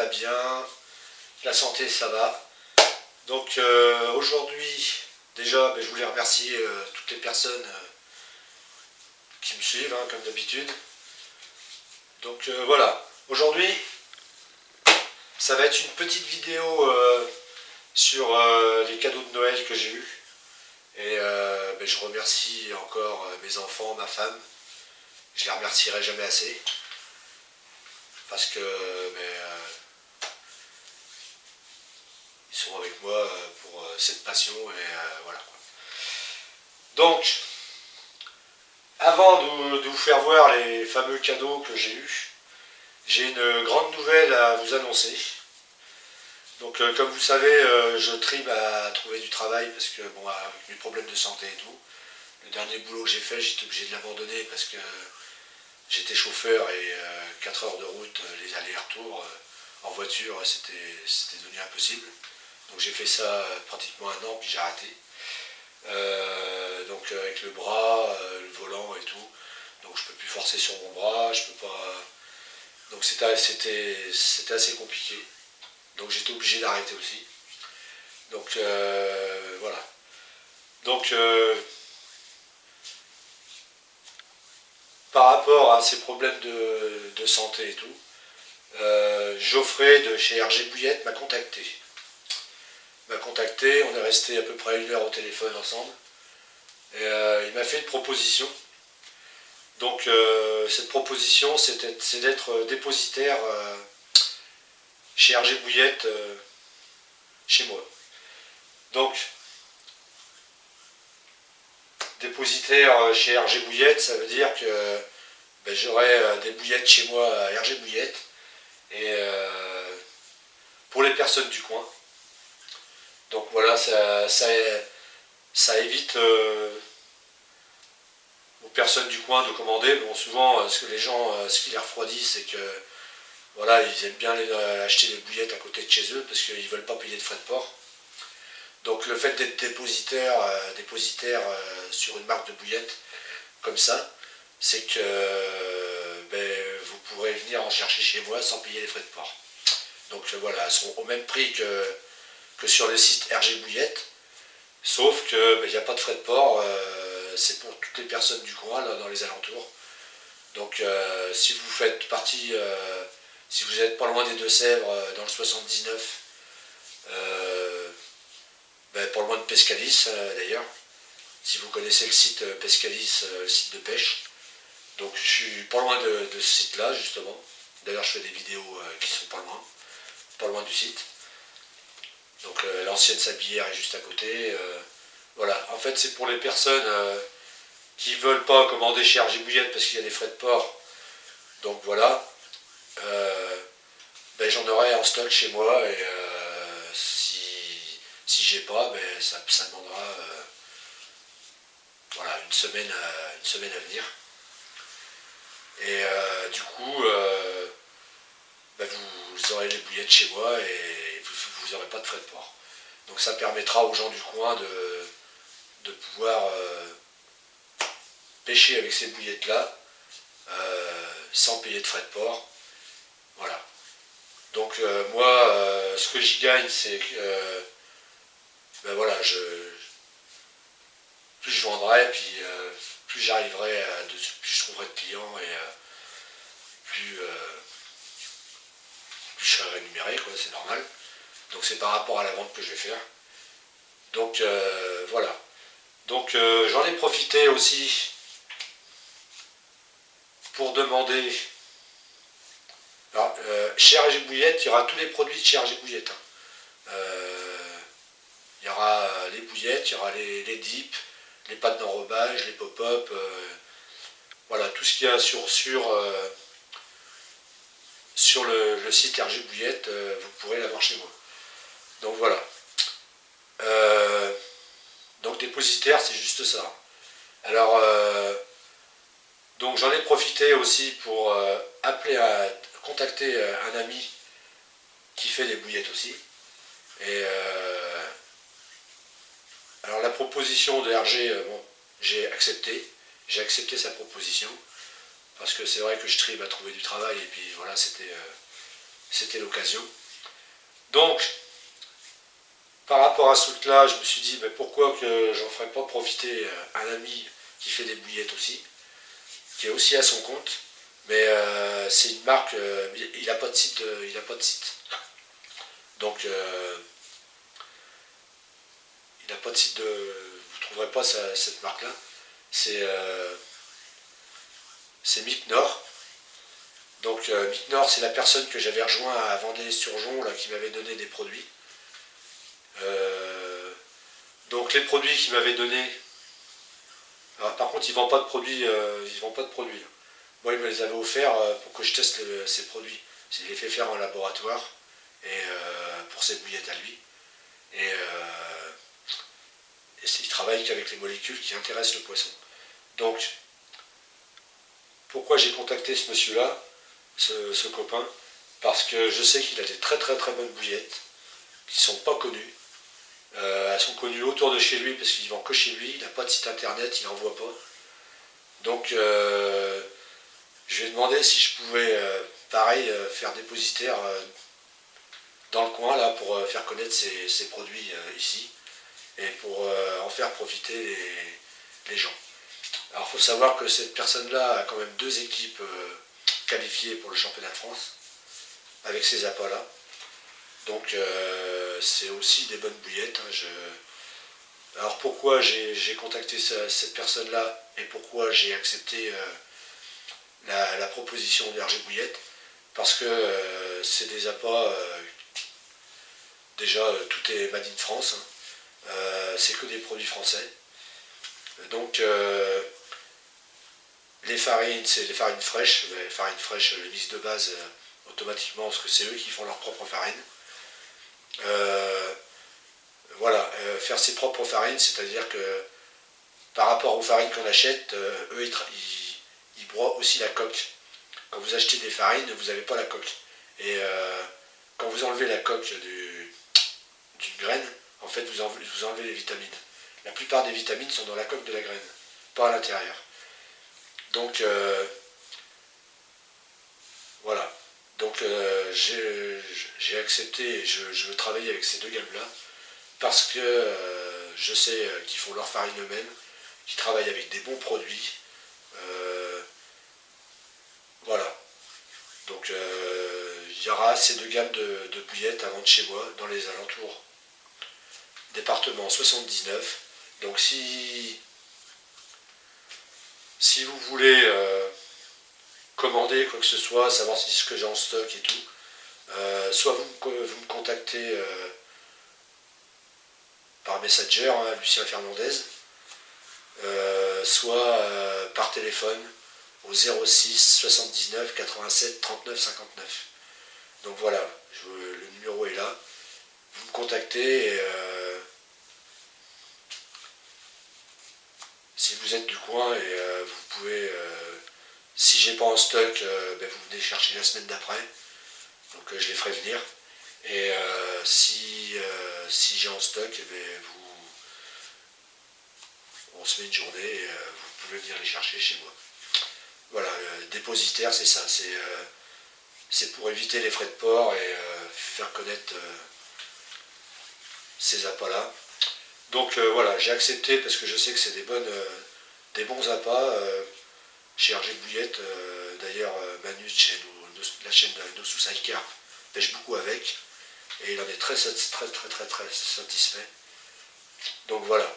bien, la santé ça va. Donc aujourd'hui, déjà je voulais remercier toutes les personnes qui me suivent, hein, comme d'habitude. Donc voilà, aujourd'hui ça va être une petite vidéo sur les cadeaux de Noël que j'ai eus. Et je remercie encore mes enfants, ma femme. Je les remercierai jamais assez. Parce que ils sont avec moi pour cette passion et voilà. Donc, avant de vous faire voir les fameux cadeaux que j'ai eus, j'ai une grande nouvelle à vous annoncer. Donc comme vous savez, je trime à trouver du travail parce que bon, avec mes problèmes de santé et tout, le dernier boulot que j'ai fait, j'étais obligé de l'abandonner parce que j'étais chauffeur et 4 heures de route, les allers-retours en voiture, c'était devenu impossible. Donc j'ai fait ça pratiquement un an, puis j'ai arrêté. Donc avec le bras, le volant et tout, donc je peux plus forcer sur mon bras, je peux pas. Donc c'était assez compliqué. Donc j'étais obligé d'arrêter aussi. Donc voilà. Donc par rapport à ces problèmes de santé et tout, Geoffrey de chez RG Bouillette m'a contacté. On est resté à peu près 1 heure au téléphone ensemble. Et il m'a fait une proposition. Donc cette proposition, c'est d'être dépositaire chez RG Bouillette, chez moi. Donc, dépositaire chez RG Bouillette, ça veut dire que j'aurai des bouillettes chez moi à RG Bouillette. Et pour les personnes du coin. Donc voilà, ça évite aux personnes du coin de commander. Bon, souvent, ce que les gens, ce qui les refroidit, c'est que voilà, ils aiment bien acheter des bouillettes à côté de chez eux parce qu'ils ne veulent pas payer de frais de port. Donc le fait d'être dépositaire sur une marque de bouillettes comme ça, c'est que vous pourrez venir en chercher chez moi sans payer les frais de port. Donc voilà, elles seront au même prix que sur le site RG Bouillette, sauf qu'il n'y a pas de frais de port, c'est pour toutes les personnes du coin, là, dans les alentours. Donc si vous faites partie, si vous n'êtes pas loin des Deux-Sèvres, dans le 79, pas loin de Pescalis d'ailleurs, si vous connaissez le site Pescalis, le site de pêche, donc je suis pas loin de ce site-là justement. D'ailleurs je fais des vidéos qui sont pas loin du site. Donc l'ancienne sablière est juste à côté. Voilà, en fait c'est pour les personnes qui ne veulent pas commander chez RG Bouillette parce qu'il y a des frais de port. Donc voilà, j'en aurai en stock chez moi et si j'ai pas, ça demandera voilà, une semaine à venir. Et du coup, vous aurez les bouillettes chez moi et vous n'aurez pas de frais de port. Donc ça permettra aux gens du coin de pouvoir pêcher avec ces bouillettes-là sans payer de frais de port. Voilà. Donc moi, ce que j'y gagne, c'est que voilà, plus je vendrai, puis plus j'arriverai, plus je trouverai de clients et plus je serai rémunéré, quoi, c'est normal. Donc c'est par rapport à la vente que je vais faire. Donc voilà. Donc j'en ai profité aussi pour demander. Alors, chez RG Bouillette, il y aura tous les produits de chez RG Bouillette. Il y aura les bouillettes, il y aura les dips, les pâtes d'enrobage, les pop-up, voilà, tout ce qu'il y a sur le site RG Bouillette, vous pourrez l'avoir chez moi. Donc voilà. Donc dépositaire, c'est juste ça. Alors, donc j'en ai profité aussi pour contacter un ami qui fait des bouillettes aussi. Et alors la proposition de RG, j'ai accepté sa proposition, parce que c'est vrai que je trime à trouver du travail, et puis voilà, c'était c'était l'occasion. Donc, par rapport à ce truc-là, je me suis dit, mais pourquoi que j'en ferais pas profiter un ami qui fait des bouillettes aussi, qui est aussi à son compte, mais c'est une marque, il n'a pas de site, il a pas de site. Donc, il n'a pas de site de, vous ne trouverez pas cette marque-là. C'est Micnor. Donc Micnor, c'est la personne que j'avais rejoint à Vendée-sur-Jon, là, qui m'avait donné des produits. Donc les produits qu'il m'avait donnés. Alors, par contre, ils ne vendent pas de produits. Ils vendent pas de produits. Moi, il me les avait offerts pour que je teste ces produits. Il les fait faire en laboratoire et pour ses bouillettes à lui. Et il travaille qu'avec les molécules qui intéressent le poisson. Donc, pourquoi j'ai contacté ce monsieur-là, ce copain? Parce que je sais qu'il a des très très très bonnes bouillettes qui ne sont pas connues. Elles sont connues autour de chez lui parce qu'il ne vend que chez lui, il n'a pas de site internet, il n'envoie pas. Donc je lui ai demandé si je pouvais, pareil, faire dépositaire dans le coin là pour faire connaître ses produits ici et pour en faire profiter les gens. Alors il faut savoir que cette personne-là a quand même 2 équipes qualifiées pour le championnat de France avec ces appâts-là. Donc c'est aussi des bonnes bouillettes. Alors pourquoi j'ai contacté cette personne-là et pourquoi j'ai accepté la proposition de RG Bouillette? Parce que c'est des appâts, déjà tout est made in France, hein. C'est que des produits français. Donc les farines, c'est des farines fraîches. Les farines fraîches, les mises de base automatiquement parce que c'est eux qui font leur propre farine. Voilà, faire ses propres farines, c'est-à-dire que par rapport aux farines qu'on achète, eux ils broient aussi la coque. Quand vous achetez des farines, vous n'avez pas la coque. Et quand vous enlevez la coque d'une graine, en fait vous enlevez les vitamines. La plupart des vitamines sont dans la coque de la graine, pas à l'intérieur. Donc voilà. Donc j'ai accepté et je veux travailler avec ces 2 gammes-là parce que je sais qu'ils font leur farine eux-mêmes, qu'ils travaillent avec des bons produits. Voilà. Donc il y aura ces 2 gammes de bouillettes à vendre chez moi dans les alentours. Département 79. Donc si vous voulez commander quoi que ce soit, savoir si ce que j'ai en stock et tout, soit vous me contactez par Messenger, hein, Lucien Fernandez, soit par téléphone au 06 79 87 39 59. Donc voilà, le numéro est là. Vous me contactez et si vous êtes du coin et vous pouvez, si j'ai pas en stock, vous venez chercher la semaine d'après. Donc je les ferai venir. Et si j'ai en stock, on se met une journée et vous pouvez venir les chercher chez moi. Voilà, dépositaire, c'est ça. C'est pour éviter les frais de port et faire connaître ces appâts-là. Donc voilà, j'ai accepté parce que je sais que c'est des bons appâts chez RG Bouillette. D'ailleurs, Manu, chez la chaîne No Suicide Carp, pêche beaucoup avec. Et il en est très satisfait. Donc voilà.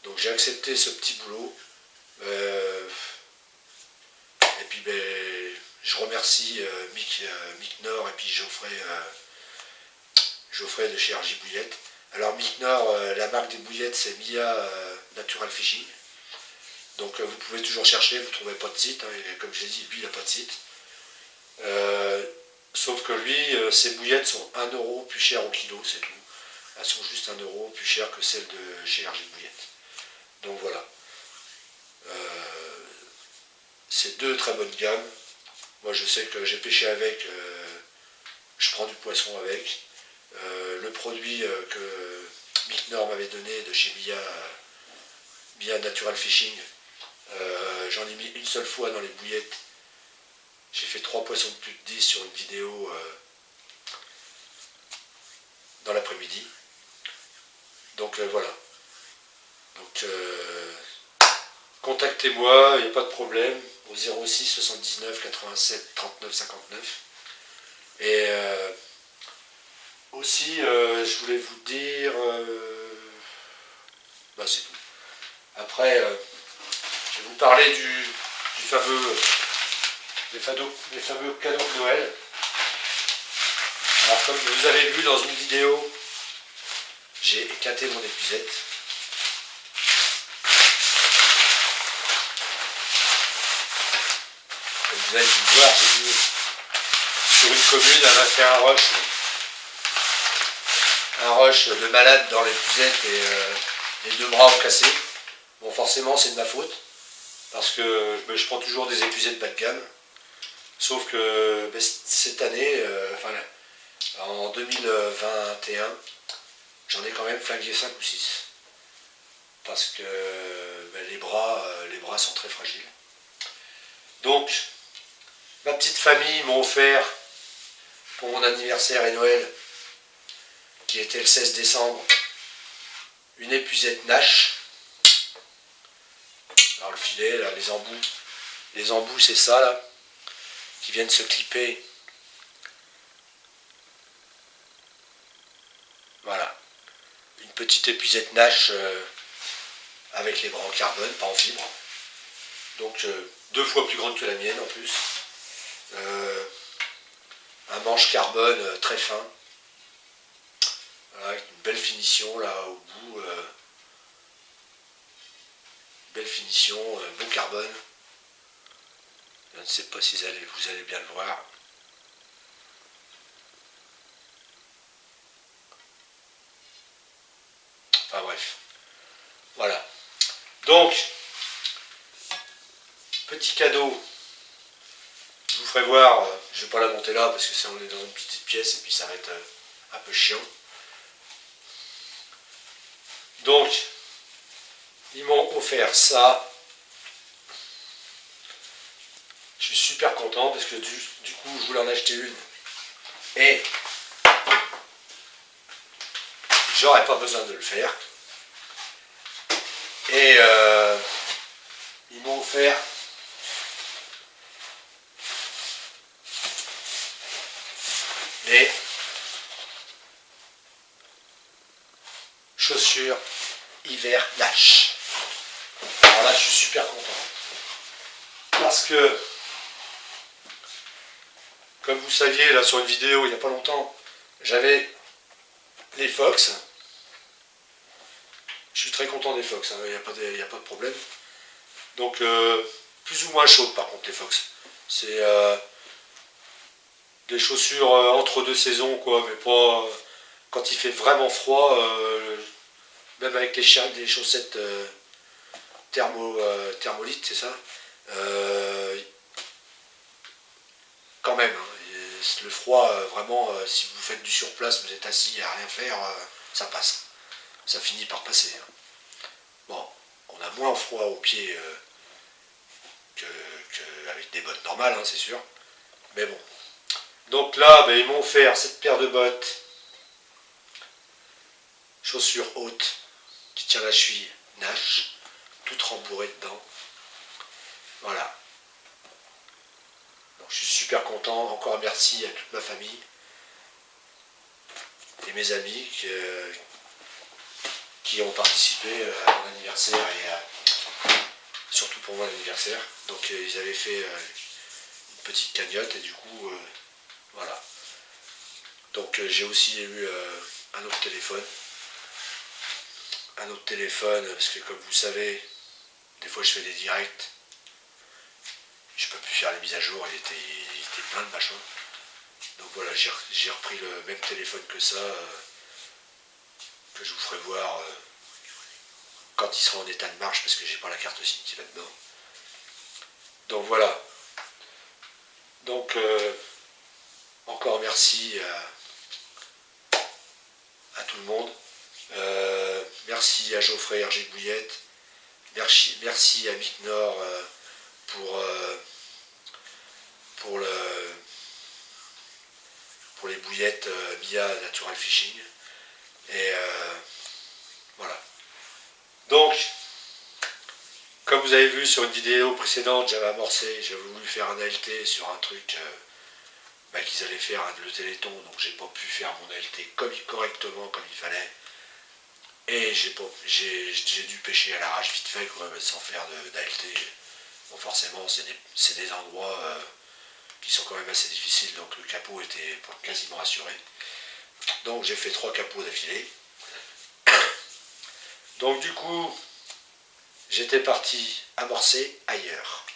Donc j'ai accepté ce petit boulot. Et puis je remercie Micnor et puis Geoffrey de chez RJ Bouillette. Alors Micnor, la marque des bouillettes, c'est Mia Natural Fishing. Donc vous pouvez toujours chercher, vous ne trouverez pas de site. Hein, et comme j'ai dit, lui, il n'a pas de site. Sauf que lui, ses bouillettes sont 1 € plus chères au kilo, c'est tout. Elles sont juste 1 € plus chères que celles de chez RG Bouillette. Donc voilà. C'est 2 très bonnes gammes. Moi je sais que j'ai pêché avec, je prends du poisson avec. Le produit que Micnor m'avait donné de chez Mia Natural Fishing, j'en ai mis une seule fois dans les bouillettes. J'ai fait 3 poissons de plus de 10 sur une vidéo dans l'après-midi. Donc voilà. Donc contactez-moi, il n'y a pas de problème, au 06 79 87 39 59. Et aussi, je voulais vous dire, bah c'est tout. Après, je vais vous parler du fameux, des fameux cadeaux de Noël. Alors comme vous avez vu dans une vidéo, j'ai éclaté mon épuisette. Comme vous avez pu le voir, j'ai vu sur une commune, elle m'a fait un rush de malade dans l'épuisette et les deux bras ont cassé. Bon, forcément, c'est de ma faute, parce que je prends toujours des épuisettes bas de gamme. Sauf que cette année, en 2021, j'en ai quand même flingué 5 ou 6. Parce que les bras sont très fragiles. Donc, ma petite famille m'a offert pour mon anniversaire et Noël, qui était le 16 décembre, une épuisette Nash. Alors le filet, là, les embouts c'est ça là, qui viennent se clipper. Voilà. Une petite épuisette Nash avec les bras en carbone, pas en fibre. Donc 2 fois plus grande que la mienne en plus. Un manche carbone très fin. Voilà, avec une belle finition là au bout. Belle finition, beau carbone. Je ne sais pas si vous allez bien le voir. Enfin bref. Voilà. Donc, petit cadeau. Je vous ferai voir. Je ne vais pas la monter là parce que on est dans une petite pièce et puis ça va être un peu chiant. Donc, ils m'ont offert ça. Je suis super content parce que du coup, je voulais en acheter une. Et j'aurais pas besoin de le faire. Et ils m'ont offert les chaussures hiver Nash. Alors là, je suis super content. Parce que, comme vous saviez, là sur une vidéo il n'y a pas longtemps, j'avais les Fox. Je suis très content des Fox, hein, il n'y a pas de problème. Donc, plus ou moins chaudes par contre les Fox. C'est des chaussures entre deux saisons, quoi, mais pas quand il fait vraiment froid, même avec les chaussettes thermolite, c'est ça, quand même, hein, le froid, vraiment, si vous faites du surplace, vous êtes assis à rien faire, ça passe. Ça finit par passer. Hein. Bon, on a moins froid aux pieds qu'avec des bottes normales, hein, c'est sûr. Mais bon. Donc là, ils m'ont offert cette paire de bottes, chaussures hautes, qui tient la cheville, Nash, toute rembourrée dedans. Voilà. Donc je suis super content. Encore merci à toute ma famille et mes amis qui ont participé à mon anniversaire et surtout pour mon anniversaire. Donc ils avaient fait une petite cagnotte et du coup voilà. Donc j'ai aussi eu un autre téléphone. Parce que comme vous savez, des fois je fais des directs. Je peux plus faire les mises à jour, il était plein de machins. Donc voilà, j'ai repris le même téléphone que ça, que je vous ferai voir quand il sera en état de marche, parce que j'ai pas la carte SIM qui va dedans. Donc voilà. Donc encore merci à tout le monde. Merci à Geoffrey RG Bouillette. Merci à Mick Nord pour les bouillettes Mia Natural Fishing. Et voilà. Donc, comme vous avez vu sur une vidéo précédente, j'avais amorcé, j'avais voulu faire un ALT sur un truc qu'ils allaient faire le Téléthon, donc j'ai pas pu faire mon ALT correctement comme il fallait. Et j'ai dû pêcher à l'arrache vite fait, quoi, sans faire d'ALT. Bon, forcément, c'est des endroits qui sont quand même assez difficiles, donc le capot était quasiment assuré. Donc j'ai fait 3 capots d'affilée. Donc du coup, j'étais parti amorcer ailleurs.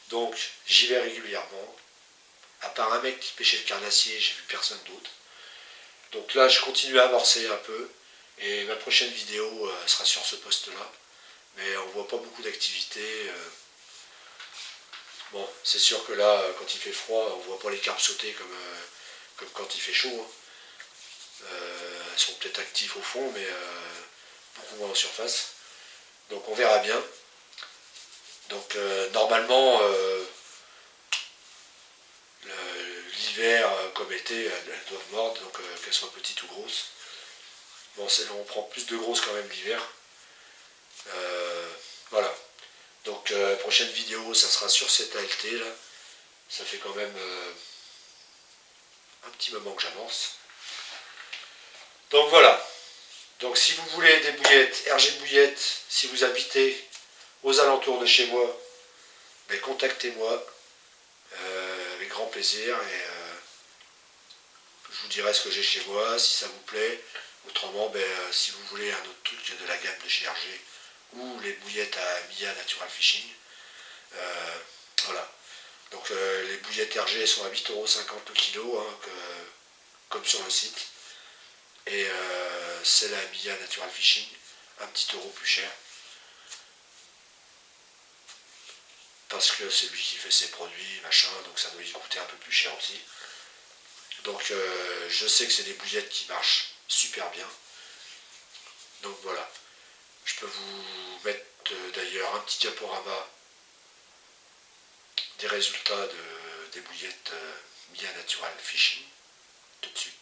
Donc j'y vais régulièrement. À part un mec qui pêchait le carnassier, j'ai vu personne d'autre. Donc là, je continue à amorcer un peu. Et ma prochaine vidéo sera sur ce poste-là. Mais on voit pas beaucoup d'activité. Bon, c'est sûr que là, quand il fait froid, on voit pas les carpes sauter comme quand il fait chaud. Elles sont peut-être actives au fond, mais beaucoup moins en surface. Donc on verra bien. Donc normalement, l'hiver comme été, elles doivent mordre, donc qu'elles soient petites ou grosses. Bon, on prend plus de grosses quand même l'hiver. Voilà. Donc prochaine vidéo, ça sera sur cette ALT là. Ça fait quand même un petit moment que j'avance. Donc voilà. Donc si vous voulez des bouillettes, RG Bouillettes, si vous habitez aux alentours de chez moi, ben, contactez-moi avec grand plaisir et je vous dirai ce que j'ai chez moi, si ça vous plaît. Autrement, ben, si vous voulez un autre truc de la gamme de chez RG ou les bouillettes à Mia Natural Fishing, voilà. Donc les bouillettes RG sont à 8,50 € le kilo, hein, comme sur le site. Et celle à Mia Natural Fishing, un petit euro plus cher. Parce que c'est lui qui fait ses produits, machin, donc ça doit lui coûter un peu plus cher aussi. Donc je sais que c'est des bouillettes qui marchent super bien. Donc voilà. Je peux vous mettre d'ailleurs un petit diaporama des résultats des bouillettes Mia Natural Fishing tout de suite.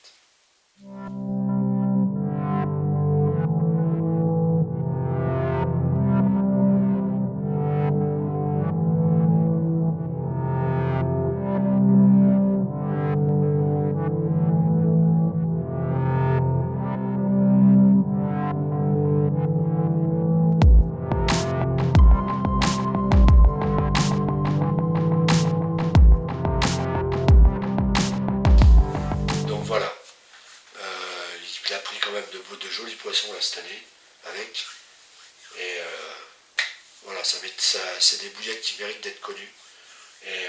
Donc voilà. Il a pris quand même de jolis poissons là cette année avec. Et voilà, c'est des bouillettes qui méritent d'être connues. Et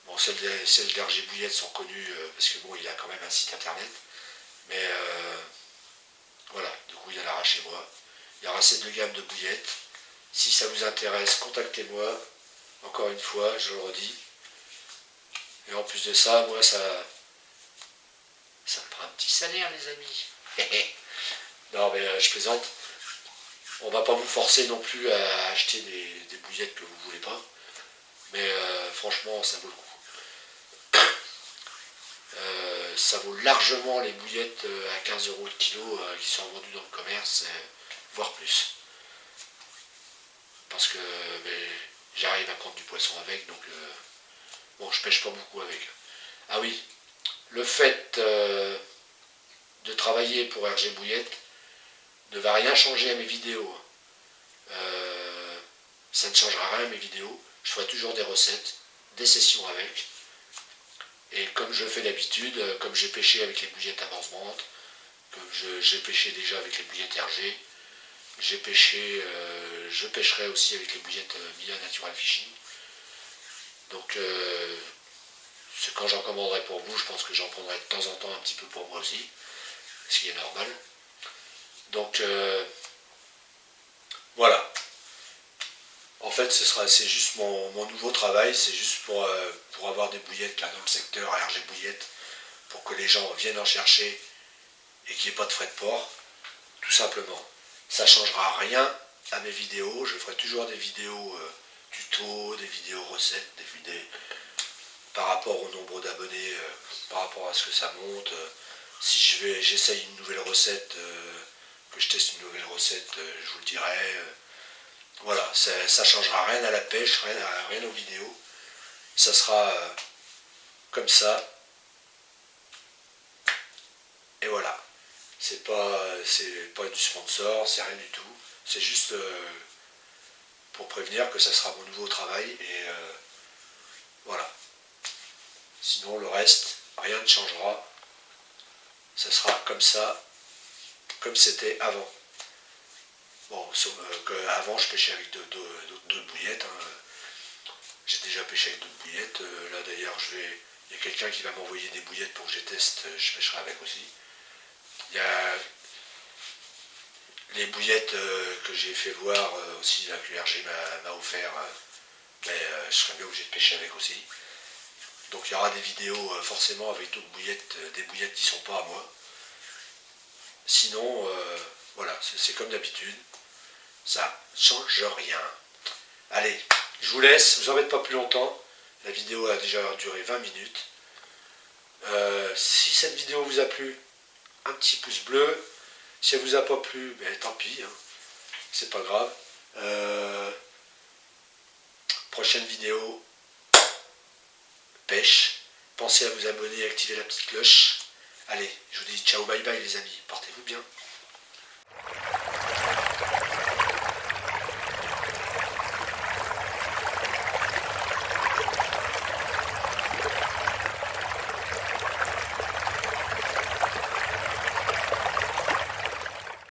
bon, celles d'RG Bouillettes sont connues parce que bon, il a quand même un site internet. Mais voilà, du coup, il y en aura chez moi. Il y aura ces 2 gammes de bouillettes. Si ça vous intéresse, contactez-moi. Encore une fois, je le redis. Et en plus de ça, moi, ça me prend un petit salaire, les amis. Non, mais je plaisante. On va pas vous forcer non plus à acheter des bouillettes que vous voulez pas. Mais franchement, ça vaut le coup. Ça vaut largement les bouillettes à 15 € le kilo qui sont vendues dans le commerce, voire plus. Parce que j'arrive à prendre du poisson avec, donc bon, je pêche pas beaucoup avec. Ah oui, le fait de travailler pour RG Bouillette ne va rien changer à mes vidéos. Ça ne changera rien à mes vidéos. Je ferai toujours des recettes, des sessions avec. Et comme je fais d'habitude, comme j'ai pêché avec les bouillettes amorce-menthe, comme j'ai pêché déjà avec les bouillettes RG, je pêcherai aussi avec les bouillettes Mia Natural Fishing. Donc c'est quand j'en commanderai pour vous, je pense que j'en prendrai de temps en temps un petit peu pour moi aussi, ce qui est normal. Donc voilà. En fait, c'est juste mon nouveau travail, c'est juste pour avoir des bouillettes là dans le secteur à RG Bouillettes, pour que les gens viennent en chercher et qu'il n'y ait pas de frais de port, tout simplement. Ça ne changera rien à mes vidéos, je ferai toujours des vidéos tutos, des vidéos recettes, des vidéos par rapport au nombre d'abonnés, par rapport à ce que ça monte. Si j'essaye une nouvelle recette, que je teste une nouvelle recette, je vous le dirai. Voilà, ça changera rien à la pêche, rien aux vidéos. Ça sera comme ça. Et voilà. C'est pas du sponsor, c'est rien du tout. C'est juste pour prévenir que ça sera mon nouveau travail. Et voilà. Sinon, le reste, rien ne changera. Ça sera comme ça, comme c'était avant. Bon, avant, je pêchais avec d'autres bouillettes. Hein. J'ai déjà pêché avec d'autres bouillettes. Là, d'ailleurs, il y a quelqu'un qui va m'envoyer des bouillettes pour que je teste. Je pêcherai avec aussi. Il y a les bouillettes que j'ai fait voir aussi, la QRG m'a offert. Mais je serais bien obligé de pêcher avec aussi. Donc il y aura des vidéos forcément avec d'autres bouillettes, des bouillettes qui ne sont pas à moi. Sinon, voilà, c'est comme d'habitude. Ça change rien. Allez, je vous laisse, je vous embête pas plus longtemps. La vidéo a déjà duré 20 minutes. Si cette vidéo vous a plu, un petit pouce bleu. Si elle vous a pas plu, ben tant pis, hein. C'est pas grave. Prochaine vidéo, pêche. Pensez à vous abonner et activer la petite cloche. Allez, je vous dis ciao, bye bye les amis. Portez-vous bien.